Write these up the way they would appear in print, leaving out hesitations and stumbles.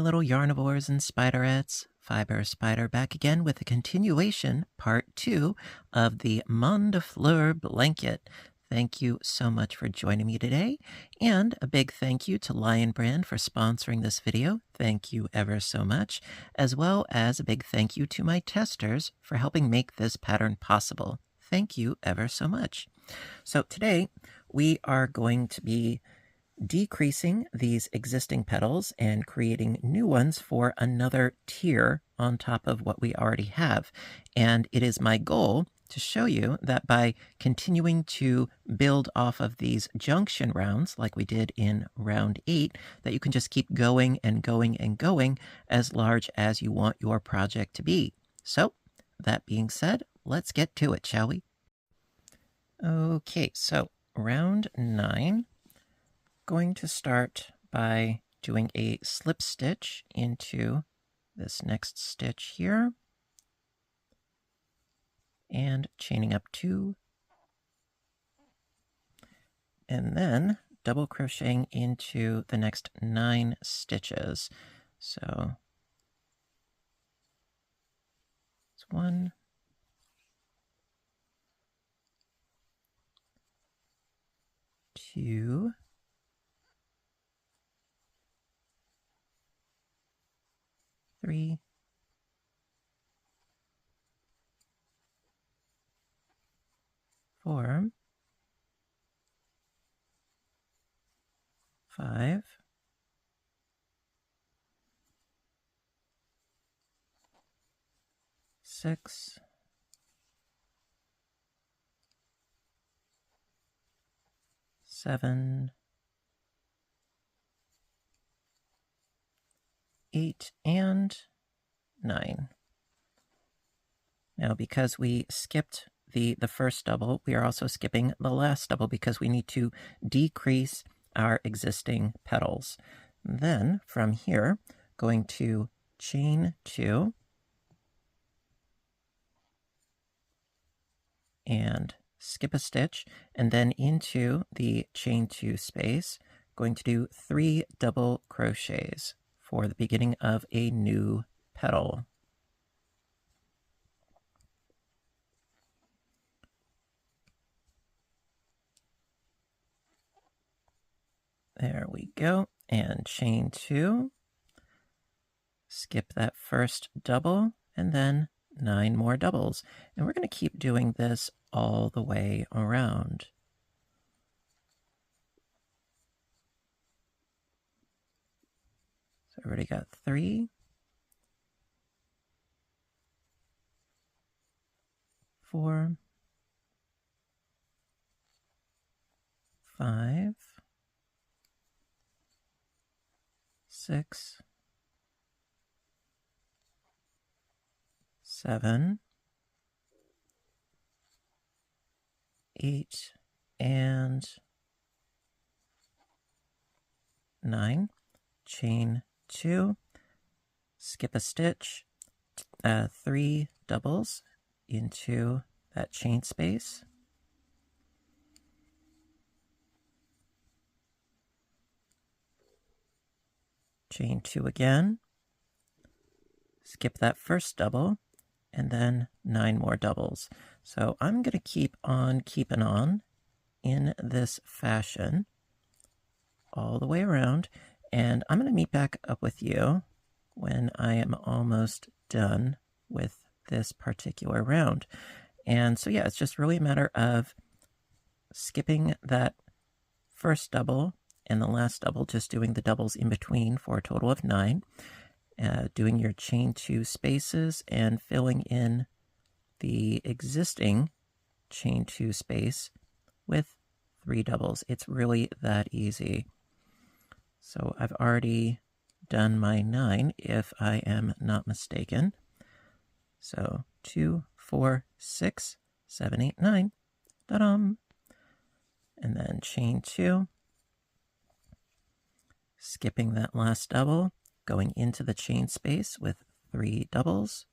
little yarnivores and spiderettes. Fiber Spider back again with a continuation, part 2 of the Mandafleur blanket. Thank you so much for joining me today, and a big thank you to Lion Brand for sponsoring this video. Thank you ever so much, as well as a big thank you to my testers for helping make this pattern possible. Thank you ever so much. So today we are going to be decreasing these existing petals and creating new ones for another tier on top of what we already have. And it is my goal to show you that by continuing to build off of these junction rounds like we did in round 8, that you can just keep going and going and going as large as you want your project to be. So that being said, let's get to it, shall we? Okay, so round 9. Going to start by doing a slip stitch into this next stitch here and chaining up 2, and then double crocheting into the next 9 stitches. So it's 1, 2, 3, 4, 5, 6, 7, 8, and 9. Now, because we skipped the first double, we are also skipping the last double because we need to decrease our existing petals. Then from here, going to chain 2 and skip a stitch, and then into the chain 2 space, going to do 3 double crochets for the beginning of a new petal. There we go, and chain 2, skip that first double, and then 9 more doubles. And we're going to keep doing this all the way around. So I already got 3, 4, 5, 6, 7, 8, and 9. Chain 2, skip a stitch, 3 doubles into that chain space. Chain 2 again, skip that first double, and then 9 more doubles. So I'm going to keep on keeping on in this fashion all the way around, and I'm going to meet back up with you when I am almost done with this particular round. And so yeah, it's just really a matter of skipping that first double and the last double, just doing the doubles in between for a total of 9, doing your chain 2 spaces and filling in the existing chain 2 space with 3 doubles. It's really that easy. So I've already done my 9, if I am not mistaken. So 2, 4, 6, 7, 8, 9. Ta-dum! And then chain 2, skipping that last double, going into the chain space with 3 doubles.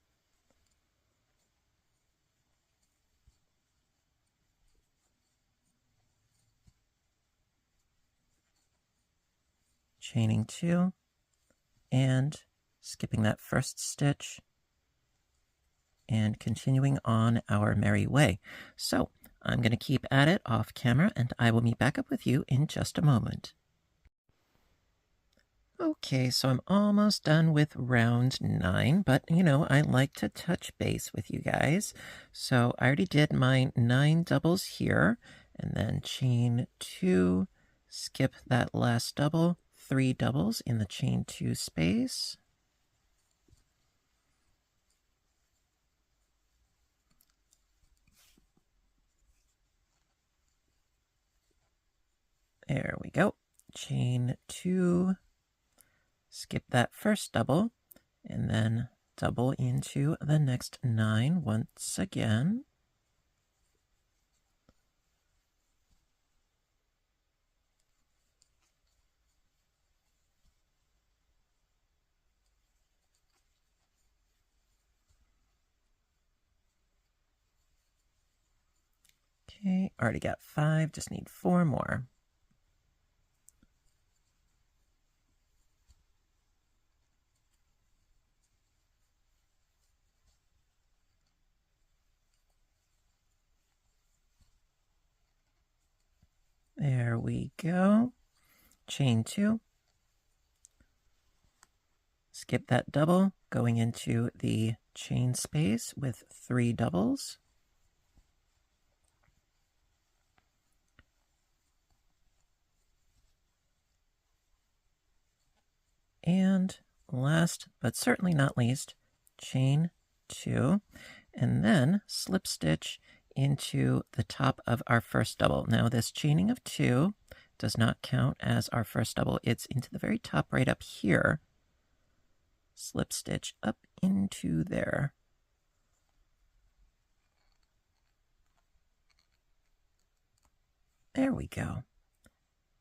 Chaining 2, and skipping that first stitch and continuing on our merry way. So I'm going to keep at it off camera, and I will meet back up with you in just a moment. Okay, so I'm almost done with round 9, but I like to touch base with you guys. So I already did my 9 doubles here, and then chain 2, skip that last double, 3 doubles in the chain 2 space. There we go. Chain 2, skip that first double, and then double into the next 9 once again. Okay, already got 5, just need 4 more. There we go. Chain 2. Skip that double, going into the chain space with 3 doubles. And last, but certainly not least, chain 2, and then slip stitch into the top of our first double. Now this chaining of 2 does not count as our first double. It's into the very top right up here. Slip stitch up into there. There we go.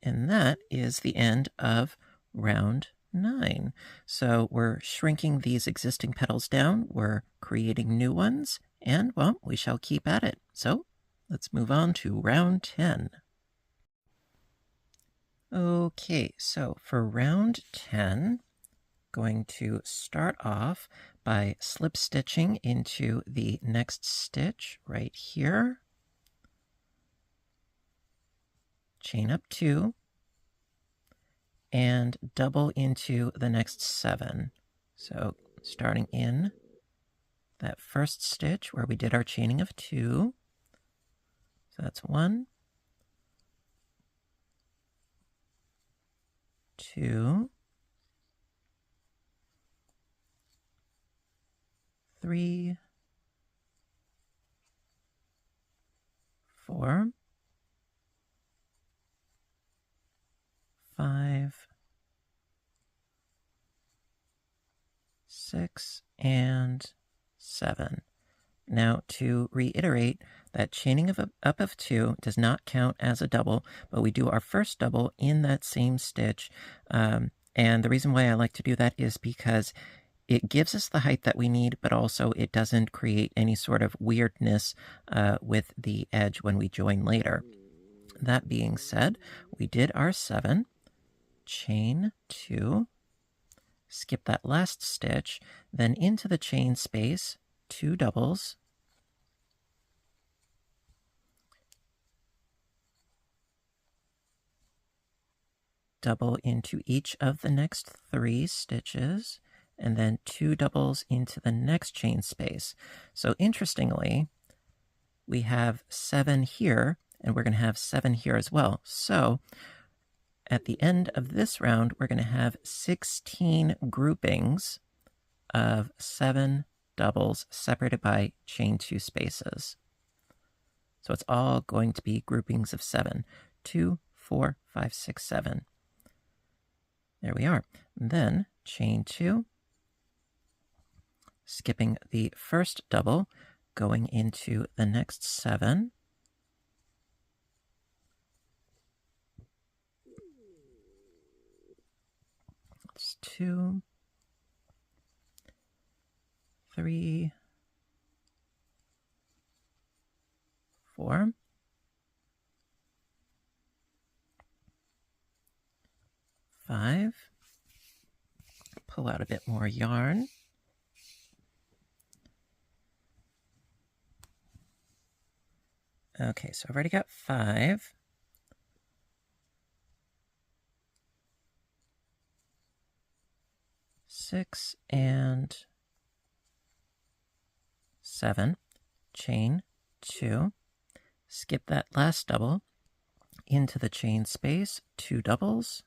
And that is the end of round 9. So we're shrinking these existing petals down, we're creating new ones, and, well, we shall keep at it. So let's move on to round 10. Okay, so for round 10, going to start off by slip stitching into the next stitch right here. Chain up 2, and double into the next 7. So starting in that first stitch where we did our chaining of 2. So that's 1, 2, 3, 4, 5, 6, and 7. Now, to reiterate, that chaining of up of 2 does not count as a double, but we do our first double in that same stitch. And the reason why I like to do that is because it gives us the height that we need, but also it doesn't create any sort of weirdness with the edge when we join later. That being said, we did our 7, chain 2, skip that last stitch, then into the chain space, 2 doubles, double into each of the next 3 stitches, and then 2 doubles into the next chain space. So interestingly, we have 7 here, and we're going to have 7 here as well. So at the end of this round, we're going to have 16 groupings of 7 doubles separated by chain 2 spaces. So it's all going to be groupings of 7. 2, 4, 5, 6, 7. There we are. Then chain 2, skipping the first double, going into the next 7. It's 2, 3, 4, 5. pull out a bit more yarn. Okay, so I've already got 5. Six and 7, chain 2, skip that last double into the chain space, 2 doubles,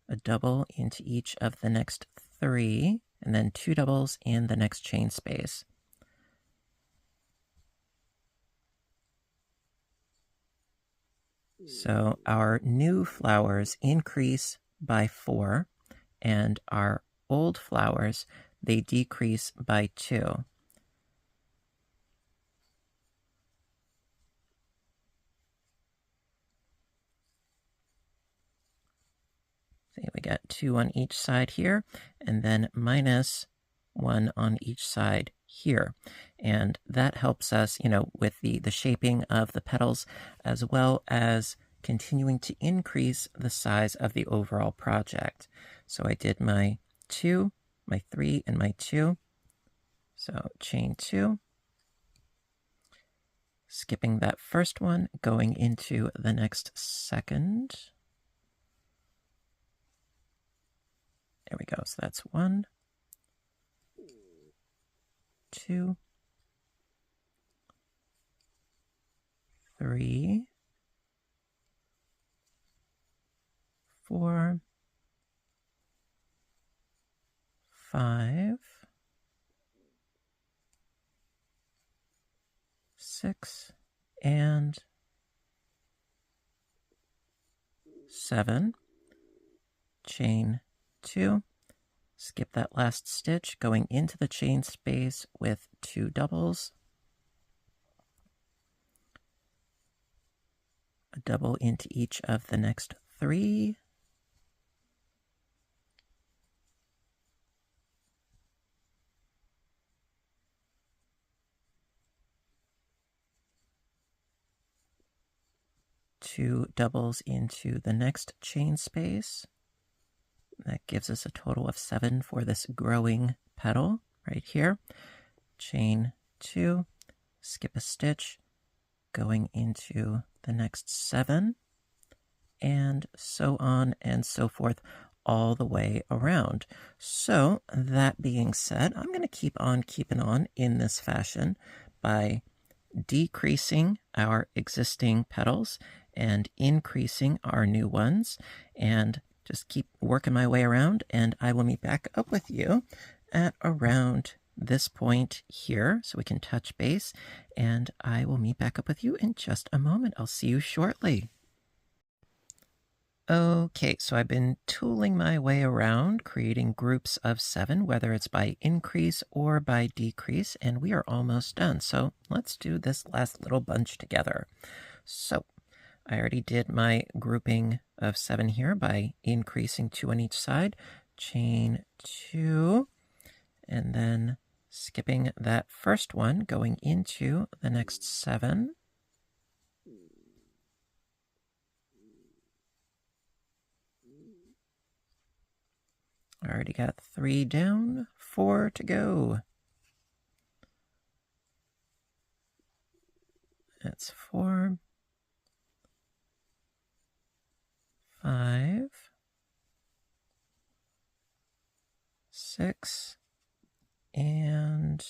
a double into each of the next 3, and then 2 doubles in the next chain space. So our new flowers increase by 4, and our old flowers, they decrease by 2. See, we got 2 on each side here, and then minus 1 on each side here. And that helps us, with the shaping of the petals, as well as continuing to increase the size of the overall project. So I did my 2, my 3, and my 2. So chain 2. Skipping that first one, going into the next second. There we go. So that's 1, 2, 3, 4, 5, 6, and 7. Chain 2. Skip that last stitch, going into the chain space with 2 doubles, a double into each of the next 3, two doubles into the next chain space. That gives us a total of 7 for this growing petal right here. Chain 2, skip a stitch, going into the next 7, and so on and so forth all the way around. So that being said, I'm going to keep on keeping on in this fashion by decreasing our existing petals and increasing our new ones, and just keep working my way around, and I will meet back up with you at around this point here so we can touch base, and I will meet back up with you in just a moment. I'll see you shortly. Okay, so I've been tooling my way around, creating groups of 7, whether it's by increase or by decrease, and we are almost done. So let's do this last little bunch together. So I already did my grouping of 7 here by increasing 2 on each side, chain 2, and then skipping that first one, going into the next 7. I already got 3 down, 4 to go. That's 4, 5, 6, and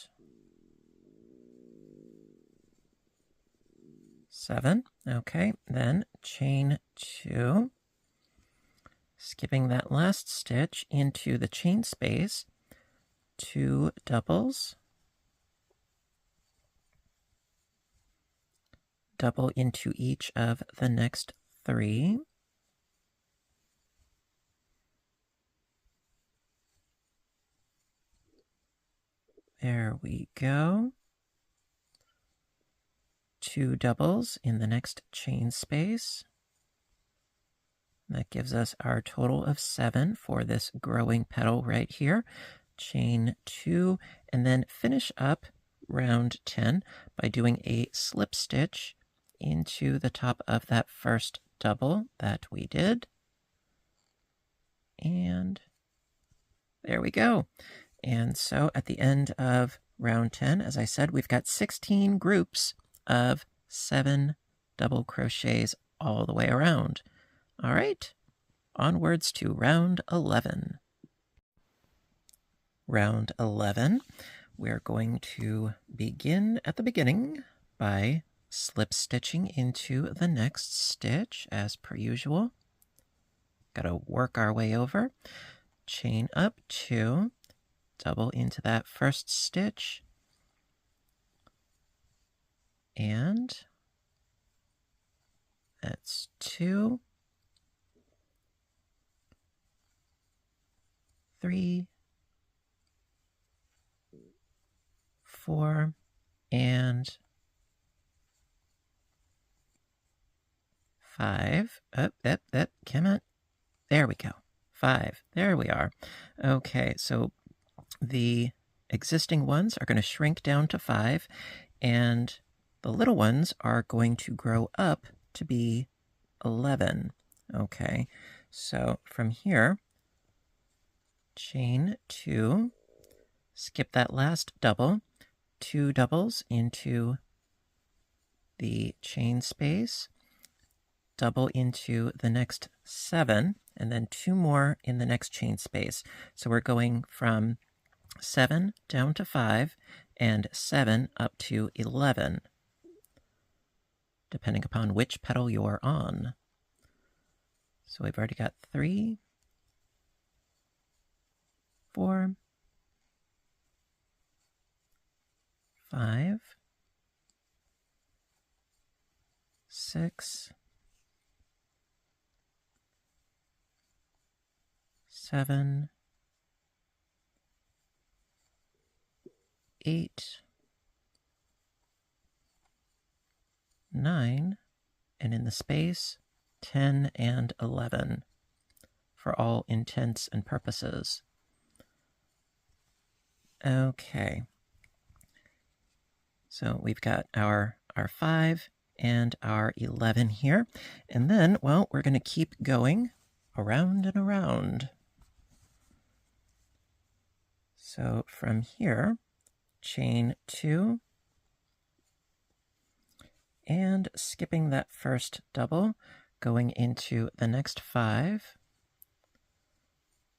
7. Okay, then chain 2, skipping that last stitch into the chain space, 2 doubles, double into each of the next 3, there we go. 2 doubles in the next chain space. That gives us our total of 7 for this growing petal right here. Chain 2, and then finish up round 10 by doing a slip stitch into the top of that first double that we did. And there we go. And so at the end of round 10, as I said, we've got 16 groups of 7 double crochets all the way around. All right, onwards to round 11. Round 11, we're going to begin at the beginning by slip stitching into the next stitch as per usual. Got to work our way over, chain up 2, double into that first stitch, and that's 2, 3, 4, and 5. Up, come on. There we go. 5. There we are. Okay, so the existing ones are going to shrink down to 5, and the little ones are going to grow up to be 11. Okay, so from here, chain 2, skip that last double, 2 doubles into the chain space, double into the next 7, and then 2 more in the next chain space. So we're going from 7 down to 5 and 7 up to 11, depending upon which petal you're on. So we've already got 3, 4, 5, 6, 7, 8, 9, and in the space, 10 and 11 for all intents and purposes. Okay. So we've got our 5 and our 11 here. And then, well, we're going to keep going around and around. So from here, chain 2, and skipping that first double, going into the next 5.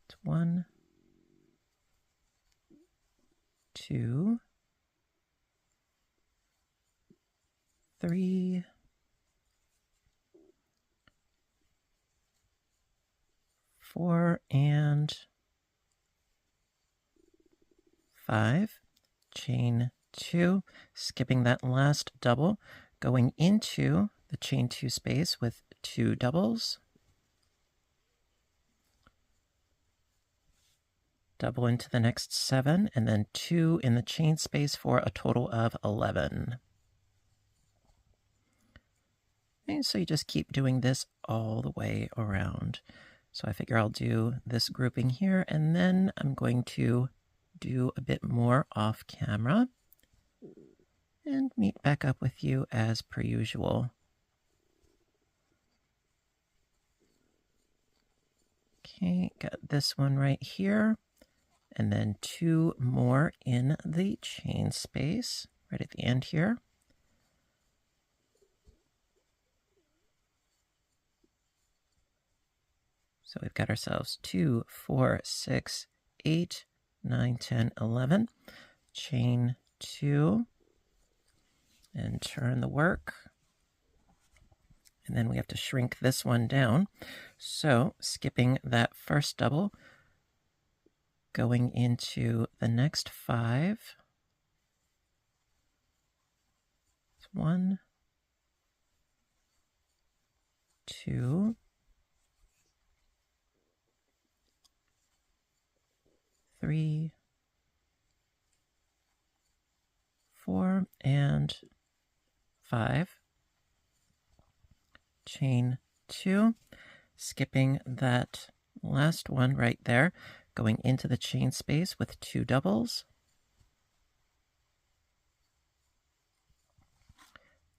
It's 1, 2, 3, 4, and 5. Chain 2, skipping that last double, going into the chain 2 space with 2 doubles, double into the next 7, and then 2 in the chain space for a total of 11. And so you just keep doing this all the way around. So I figure I'll do this grouping here, and then I'm going to do a bit more off camera and meet back up with you as per usual. Okay, got this one right here, and then 2 more in the chain space right at the end here. So we've got ourselves 2, 4, 6, 8, 9, 10, 11. Chain 2 and turn the work. And then we have to shrink this one down. So skipping that first double, going into the next 5. It's 1, 2, 3, 4, and 5. Chain 2, skipping that last one right there, going into the chain space with 2 doubles,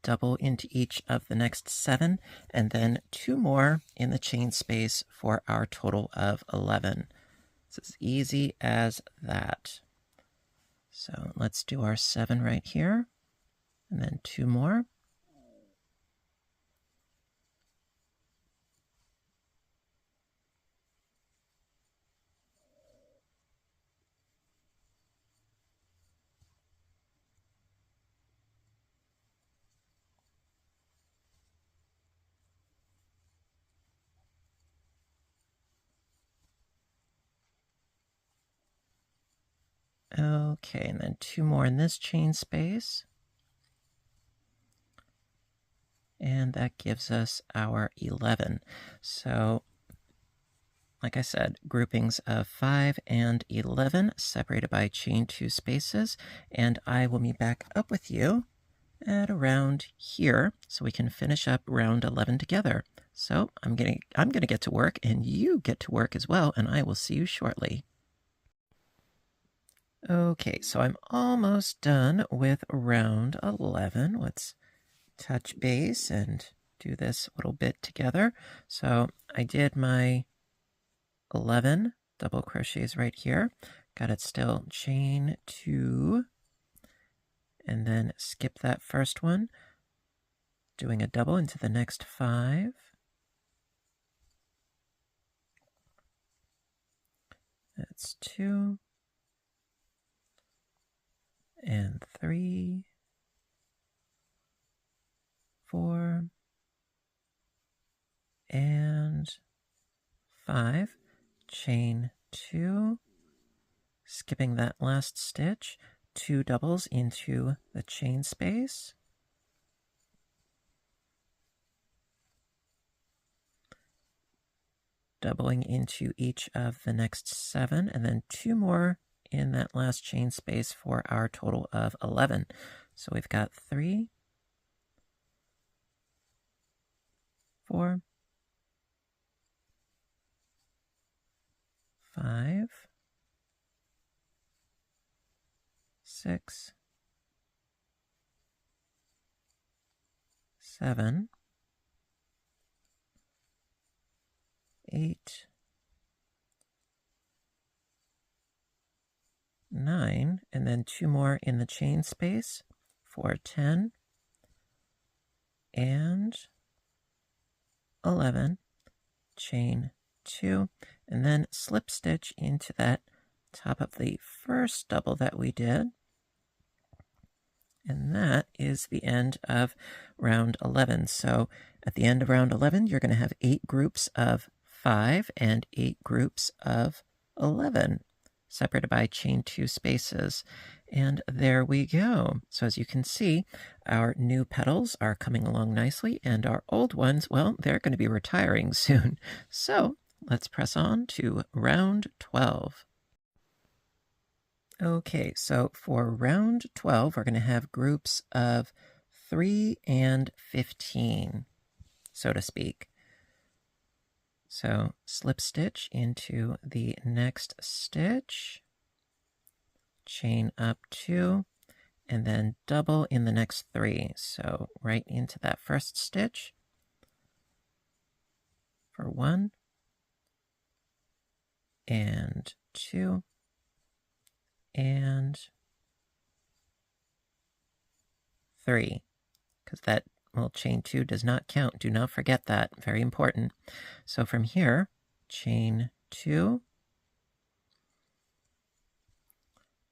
double into each of the next 7, and then 2 more in the chain space for our total of 11. It's as easy as that. So let's do our 7 right here, and then 2 more. Okay, and then 2 more in this chain space. And that gives us our 11. So, like I said, groupings of 5 and 11 separated by chain 2 spaces. And I will meet back up with you at around here so we can finish up round 11 together. So I'm gonna get to work, and you get to work as well, and I will see you shortly. Okay, so I'm almost done with round 11. Let's touch base and do this little bit together. So I did my 11 double crochets right here. Got it still chain 2, and then skip that first one, doing a double into the next 5. That's 2 and 3, 4 and 5, chain 2, skipping that last stitch, 2 doubles into the chain space, doubling into each of the next 7, and then 2 more in that last chain space for our total of 11. So we've got 3, 4, 5, 6, 7, 8, 9, and then 2 more in the chain space for 10 and 11, chain 2, and then slip stitch into that top of the first double that we did. And that is the end of round 11. So at the end of round 11, you're going to have 8 groups of 5 and 8 groups of 11, separated by chain 2 spaces. And there we go. So as you can see, our new petals are coming along nicely, and our old ones, well, they're going to be retiring soon. So let's press on to round 12. Okay, so for round 12, we're going to have groups of 3 and 15, so to speak. So slip stitch into the next stitch, chain up 2, and then double in the next 3. So right into that first stitch for 1 and 2 and 3, because that, well, chain 2 does not count. Do not forget that. Very important. So from here, chain 2,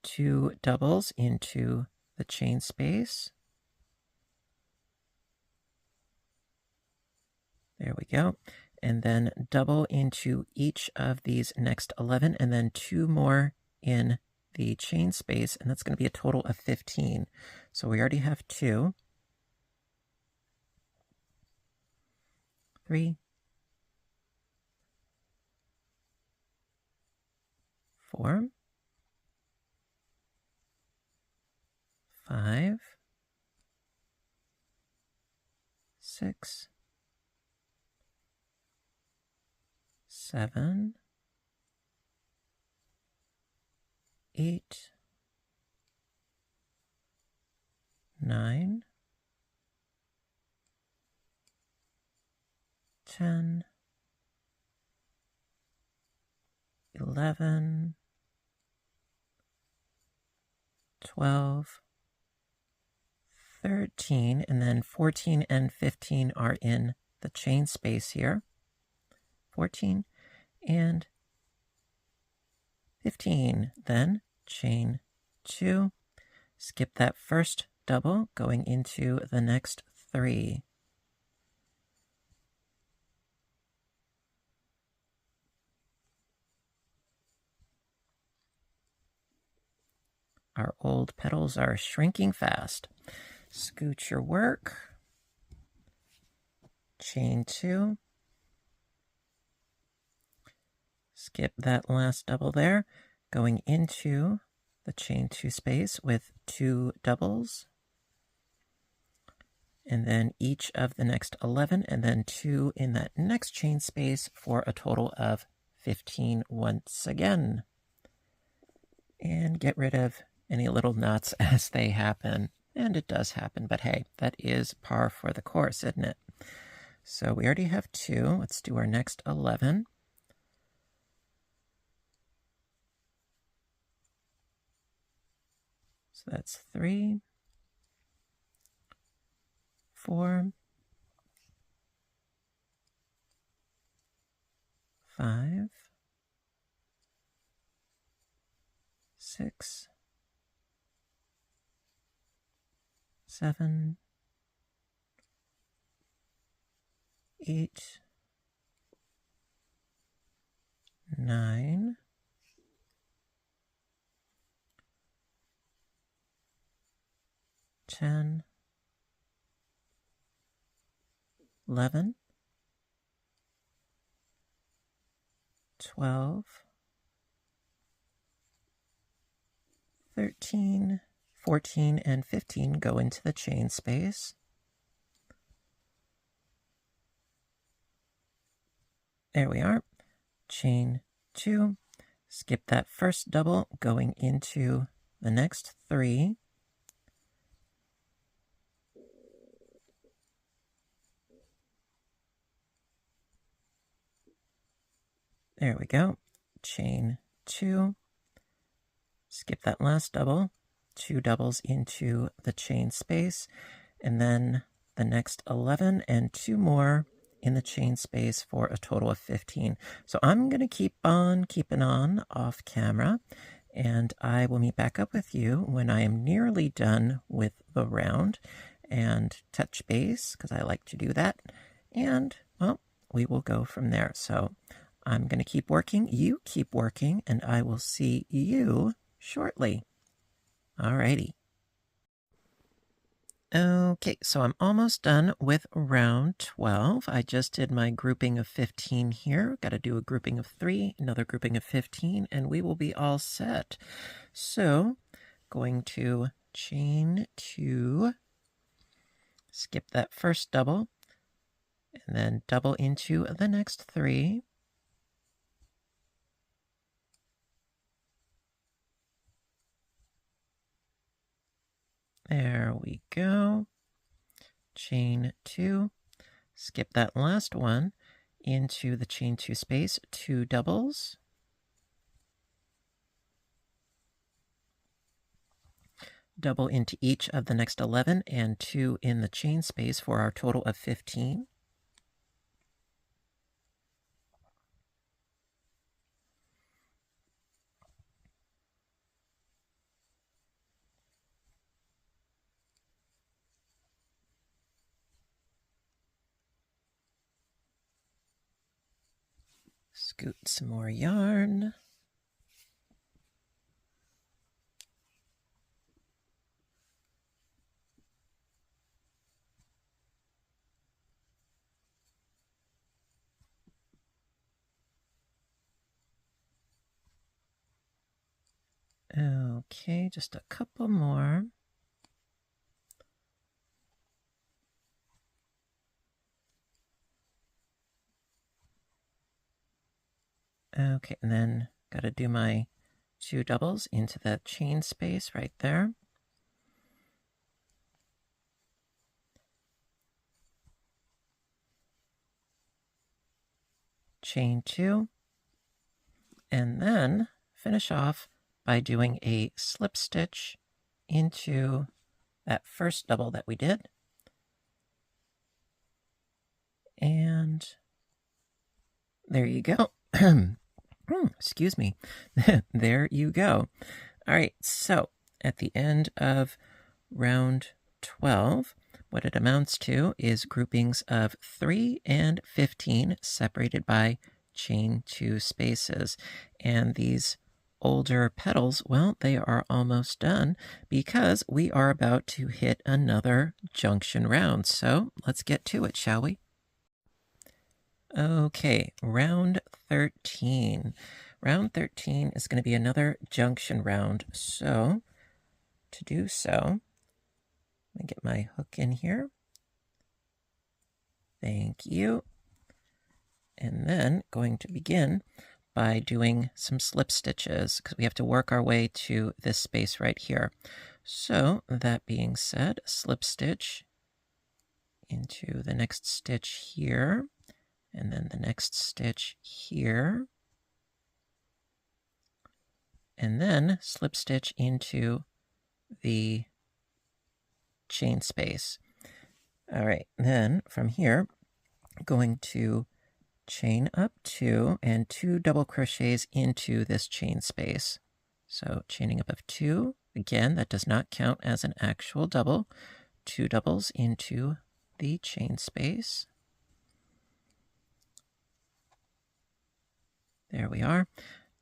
2 doubles into the chain space. There we go. And then double into each of these next 11, and then 2 more in the chain space, and that's going to be a total of 15. So we already have 2, 3, 4, 5, 6, 7, 8, 9, 10, 11, 12, 13, and then 14 and 15 are in the chain space here. 14 and 15. Then chain 2, skip that first double, going into the next 3. Our old petals are shrinking fast. Scoot your work. Chain 2. Skip that last double there, going into the chain 2 space with 2 doubles. And then each of the next 11, and then 2 in that next chain space for a total of 15 once again. And get rid of any little knots as they happen. And it does happen, but hey, that is par for the course, isn't it? So we already have 2. Let's do our next 11. So that's 3, 4, 5, 6, 7, 8, 9, 10, 11, 12, 13, 14, and 15 go into the chain space. There we are. Chain 2. Skip that first double, going into the next 3. There we go. Chain 2. Skip that last double, 2 doubles into the chain space, and then the next 11 and 2 more in the chain space for a total of 15. So I'm going to keep on keeping on off camera, and I will meet back up with you when I am nearly done with the round and touch base, because I like to do that. And, well, we will go from there. So I'm going to keep working, you keep working, and I will see you shortly. Alrighty. Okay, so I'm almost done with round 12. I just did my grouping of 15 here. Got to do a grouping of 3, another grouping of 15, and we will be all set. So, going to chain 2, skip that first double, and then double into the next 3. There we go. Chain 2, skip that last one into the chain 2 space, 2 doubles. Double into each of the next 11 and 2 in the chain space for our total of 15. Scoot some more yarn. Okay, just a couple more. Okay, and then got to do my 2 doubles into the chain space right there. chain 2, and then finish off by doing a slip stitch into that first double that we did. And there you go. Excuse me. There you go. All right, so at the end of round 12, what it amounts to is groupings of 3 and 15 separated by chain 2 spaces. And these older petals, well, they are almost done because we are about to hit another junction round. So let's get to it, shall we? Okay, round 13. Round 13 is going to be another junction round. So to do so, let me get my hook in here. Thank you. And then going to begin by doing some slip stitches because we have to work our way to this space right here. So that being said, slip stitch into the next stitch here, and then the next stitch here, and then slip stitch into the chain space. All right, then from here, going to chain up 2 and 2 double crochets into this chain space. So chaining up of 2, again, that does not count as an actual double. 2 doubles into the chain space. There we are.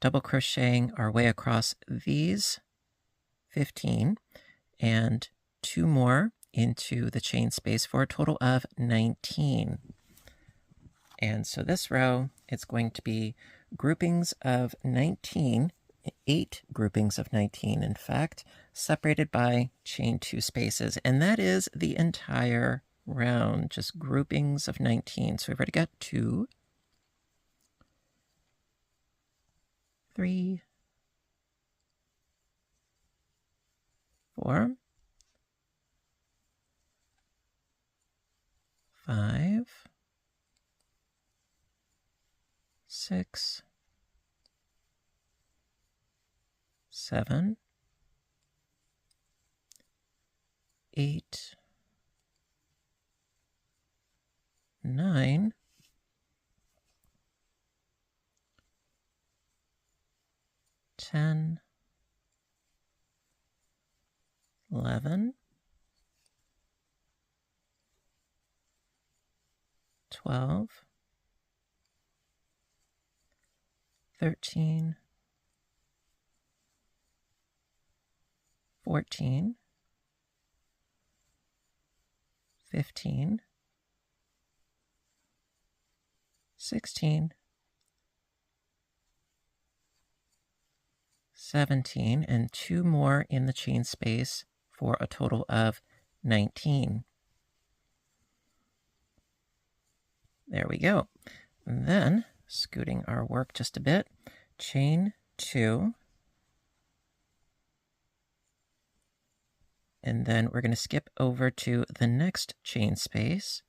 Double crocheting our way across these 15 and 2 more into the chain space for a total of 19. And so this row, it's going to be groupings of 19, 8 groupings of 19, in fact, separated by chain 2 spaces. And that is the entire round, just groupings of 19. So we've already got 2, 3, 4, 5, 6, 7, 8, 9, 10, 11, 12, 13, 14, 15, 16, 17, and 2 more in the chain space for a total of 19. There we go. And then, scooting our work just a bit, chain 2, and then we're going to skip over to the next chain space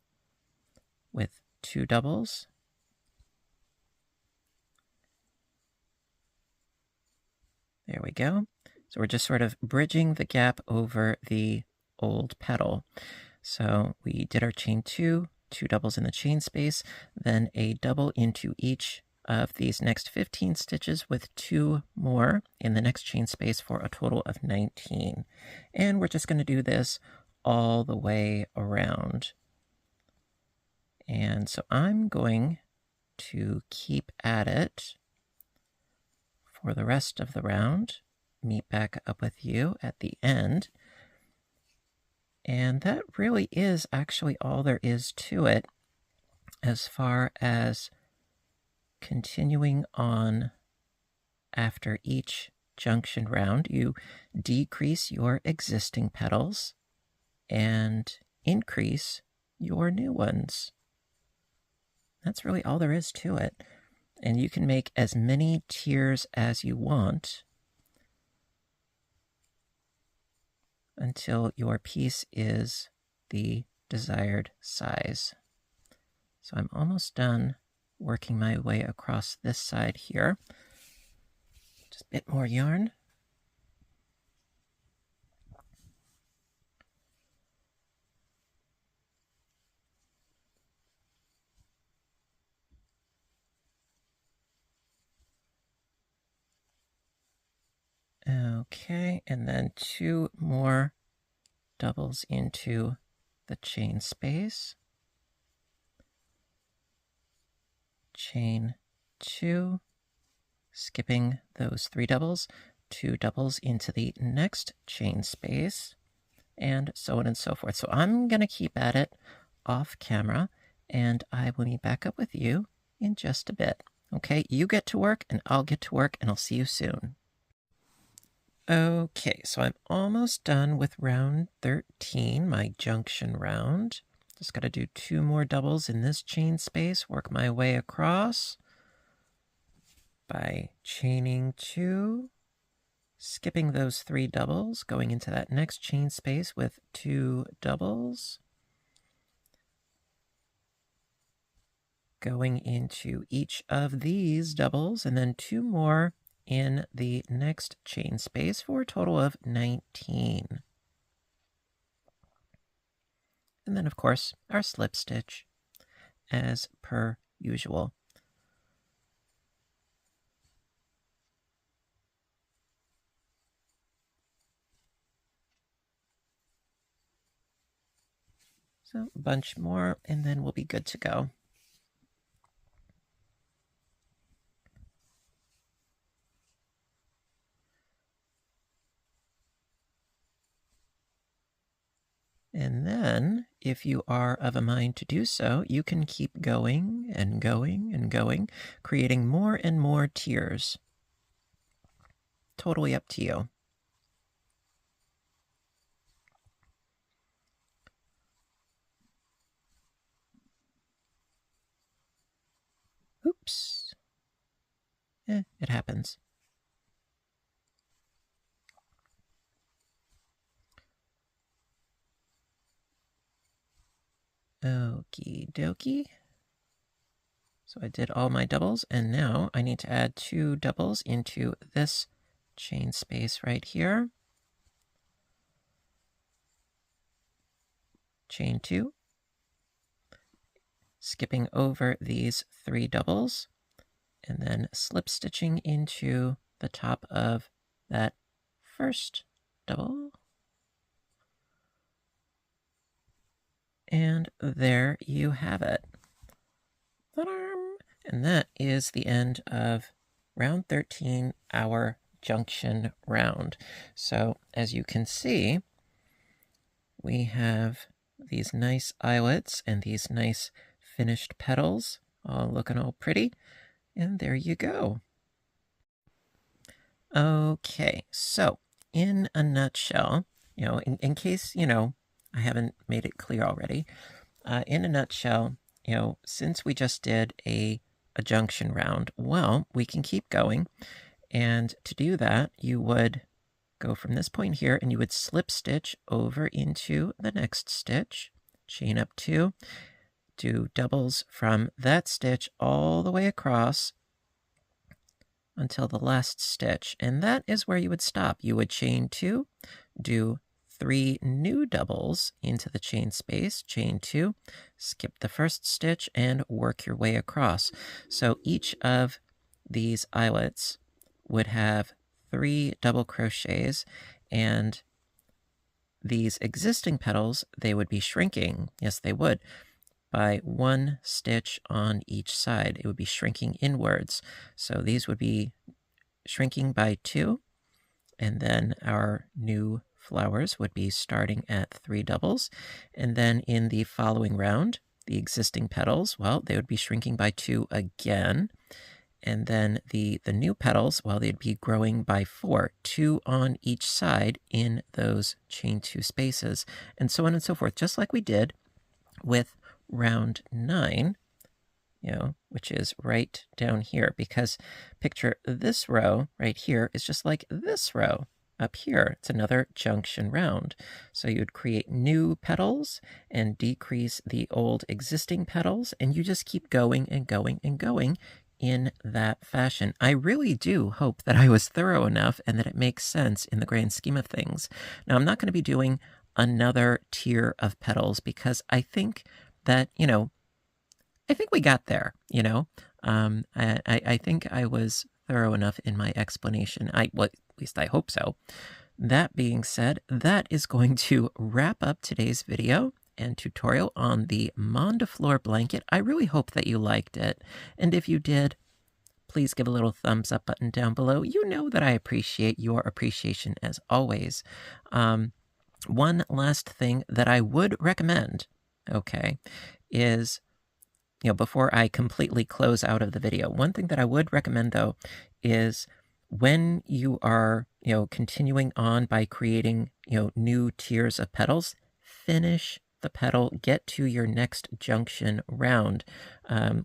with 2 doubles. There we go. So we're just sort of bridging the gap over the old petal. So we did our chain 2, 2 doubles in the chain space, then a double into each of these next 15 stitches with 2 more in the next chain space for a total of 19. And we're just going to do this all the way around. And so I'm going to keep at it for the rest of the round, meet back up with you at the end. And that really is actually all there is to it as far as continuing on after each junction round. You decrease your existing petals and increase your new ones. That's really all there is to it. And you can make as many tiers as you want until your piece is the desired size. So I'm almost done working my way across this side here. Just a bit more yarn. Okay, and then 2 more doubles into the chain space. Chain 2, skipping those 3 doubles, 2 doubles into the next chain space, and so on and so forth. So I'm going to keep at it off camera, and I will be back up with you in just a bit. Okay, you get to work, and I'll get to work, and I'll see you soon. Okay, so I'm almost done with round 13, my junction round. Just got to do 2 more doubles in this chain space, work my way across by chaining 2, skipping those 3 doubles, going into that next chain space with 2 doubles, going into each of these doubles, and then 2 more in the next chain space for a total of 19. And then, of course, our slip stitch, as per usual. So a bunch more, and then we'll be good to go. And then, if you are of a mind to do so, you can keep going and going and going, creating more and more tiers. Totally up to you. Oops. It happens. Okie dokie. So I did all my doubles, and now I need to add 2 doubles into this chain space right here. Chain 2. Skipping over these 3 doubles, and then slip stitching into the top of that first double. And there you have it. And that is the end of round 13, our junction round. So as you can see, we have these nice eyelets and these nice finished petals, all looking all pretty. And there you go. Okay, so in a nutshell, in case, I haven't made it clear already, in a nutshell, since we just did a junction round, well, we can keep going. And to do that, you would go from this point here and you would slip stitch over into the next stitch, chain up 2, do doubles from that stitch all the way across until the last stitch. And that is where you would stop. You would chain 2, do 3 new doubles into the chain space, chain 2, skip the first stitch, and work your way across. So each of these eyelets would have 3 double crochets, and these existing petals, they would be shrinking. Yes, they would. By 1 stitch on each side, it would be shrinking inwards. So these would be shrinking by 2, and then our new flowers would be starting at 3 doubles. And then in the following round, the existing petals, well, they would be shrinking by 2 again. And then the new petals, well, they'd be growing by 4, 2 on each side in those chain 2 spaces, and so on and so forth, just like we did with round 9, which is right down here, because picture this row right here is just like this row. up here. It's another junction round. So you'd create new petals and decrease the old existing petals, and you just keep going and going and going in that fashion. I really do hope that I was thorough enough and that it makes sense in the grand scheme of things. Now, I'm not going to be doing another tier of petals because I think that, I think we got there, I think I was thorough enough in my explanation. Well, at least I hope so. That being said, that is going to wrap up today's video and tutorial on the Mandafleur blanket. I really hope that you liked it. And if you did, please give a little thumbs up button down below. You know that I appreciate your appreciation as always. One last thing that I would recommend, okay, is, before I completely close out of the video, one thing that I would recommend, though, is when you are, continuing on by creating, new tiers of petals, finish the petal, get to your next junction round,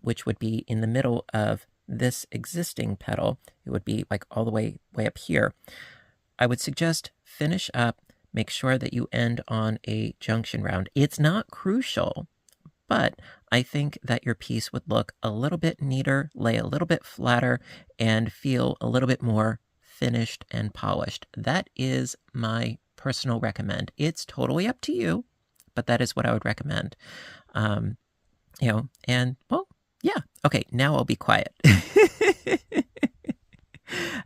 which would be in the middle of this existing petal. It would be like all the way up here. I would suggest finish up, make sure that you end on a junction round. It's not crucial, but I think that your piece would look a little bit neater, lay a little bit flatter, and feel a little bit more finished and polished. That is my personal recommend. It's totally up to you, but that is what I would recommend. And well, yeah. Okay, now I'll be quiet.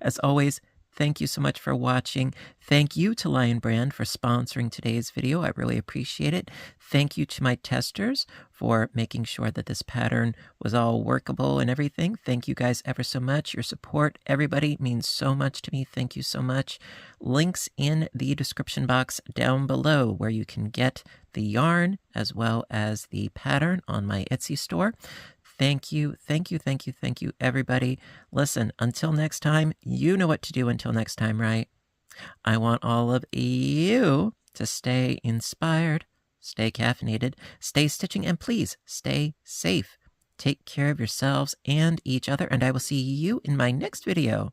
As always, thank you so much for watching. Thank you to Lion Brand for sponsoring today's video. I really appreciate it. Thank you to my testers for making sure that this pattern was all workable and everything. Thank you guys ever so much. Your support, everybody, means so much to me. Thank you so much. Links in the description box down below where you can get the yarn as well as the pattern on my Etsy store. Thank you, everybody. Listen, until next time, you know what to do until next time, right? I want all of you to stay inspired, stay caffeinated, stay stitching, and please stay safe. Take care of yourselves and each other, and I will see you in my next video.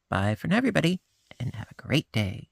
Bye for now, everybody, and have a great day.